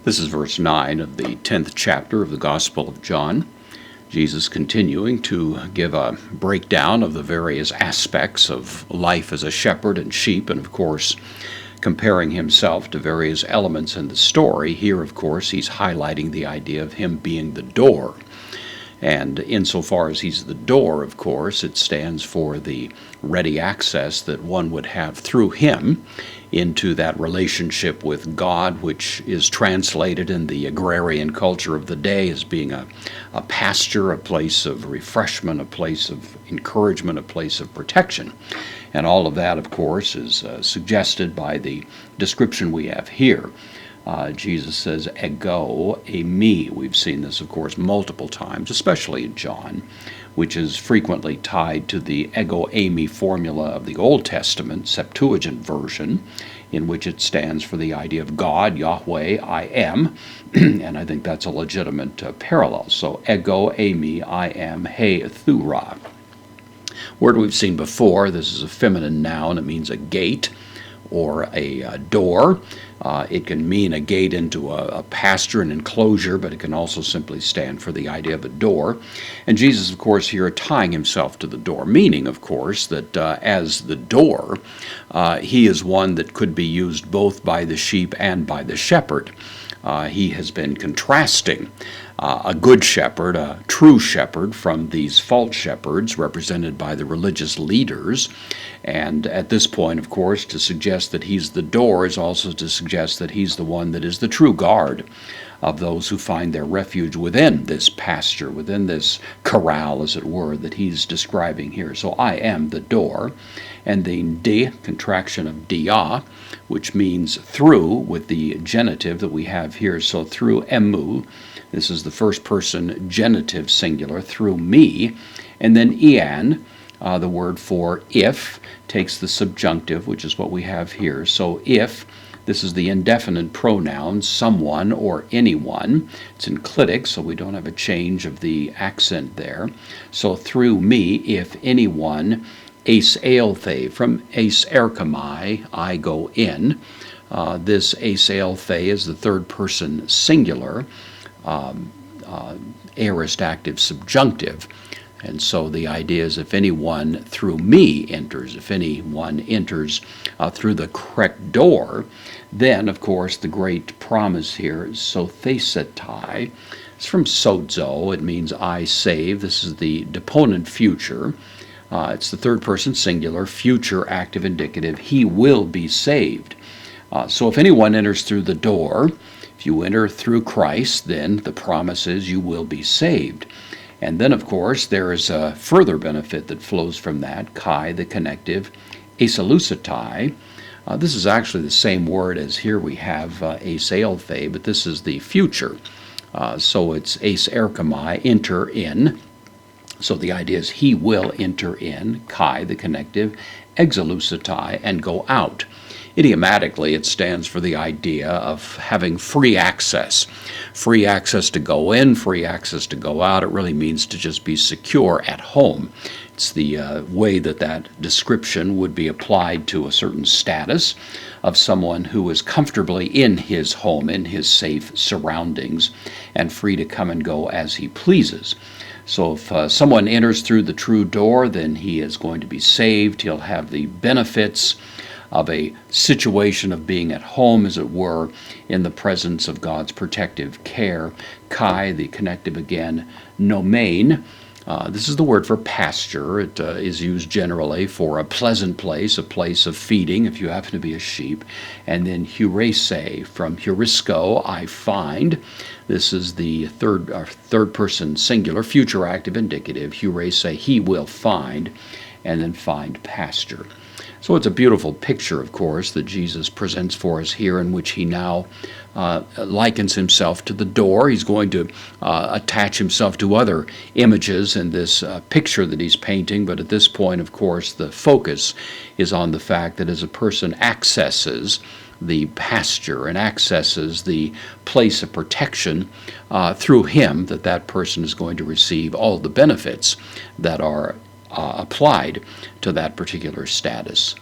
This is verse 9 of the 10th chapter of the Gospel of John. Jesus continuing to give a breakdown of the various aspects of life as a shepherd and sheep, and of course, comparing himself to various elements in the story. Here, of course, he's highlighting the idea of him being the door. And insofar as he's the door, of course, it stands for the ready access that one would have through him into that relationship with God, which is translated in the agrarian culture of the day as being a pasture, a place of refreshment, a place of encouragement, a place of protection. And all of that, of course, is suggested by the description we have here. Jesus says, ego eimi. We've seen this, of course, multiple times, especially in John, which is frequently tied to the ego eimi formula of the Old Testament, Septuagint version, in which it stands for the idea of God, Yahweh, I am, and I think that's a legitimate parallel. So, ego eimi, I am, he thura. Word we've seen before, this is a feminine noun, it means a gate or a door. It can mean a gate into a pasture, an enclosure, but it can also simply stand for the idea of a door. And Jesus, of course, here tying himself to the door, meaning, of course, that as the door, he is one that could be used both by the sheep and by the shepherd. He has been contrasting a good shepherd, a true shepherd, from these false shepherds represented by the religious leaders. And at this point, of course, to suggest that he's the door is also to suggest that he's the one that is the true guard of those who find their refuge within this pasture, within this corral, as it were, that he's describing here. So I am the door. And the de, contraction of dia, which means through, with the genitive that we have here. So through emu, this is the first person genitive singular, through me. And then ian, the word for if, takes the subjunctive, which is what we have here. So if, this is the indefinite pronoun, someone or anyone. It's enclitic, so we don't have a change of the accent there. So through me, if anyone, eis eilthe, from eis erkamai, I go in. This eis eilthe is the third person singular, aorist active subjunctive. And so the idea is if anyone through me enters, if anyone enters through the correct door, then, of course, the great promise here is sothesetai. It's from sozo. It means I save. This is the deponent future. It's the third person singular, future active indicative. He will be saved. So if anyone enters through the door, if you enter through Christ, then the promise is you will be saved. And then, of course, there is a further benefit that flows from that, kai, the connective, esalusatai. This is actually the same word as here we have eseilthe, but this is the future. So it's eis erkamai, enter in. So the idea is he will enter in, kai, the connective, exalusatai, and go out. Idiomatically, it stands for the idea of having free access. Free access to go in, free access to go out. It really means to just be secure at home. It's the way that that description would be applied to a certain status of someone who is comfortably in his home, in his safe surroundings, and free to come and go as he pleases. So if someone enters through the true door, then he is going to be saved. He'll have the benefits of a situation of being at home, as it were, in the presence of God's protective care. Kai, the connective again, nomain. This is the word for pasture. It is used generally for a pleasant place, a place of feeding, if you happen to be a sheep. And then heurese, from heurisco, I find. This is the third person singular, future active indicative. Heurese, he will find, and then find pasture. So it's a beautiful picture, of course, that Jesus presents for us here, in which he now likens himself to the door. He's going to attach himself to other images in this picture that he's painting, but at this point, of course, the focus is on the fact that as a person accesses the pasture and accesses the place of protection through him, that person is going to receive all the benefits that are applied to that particular status.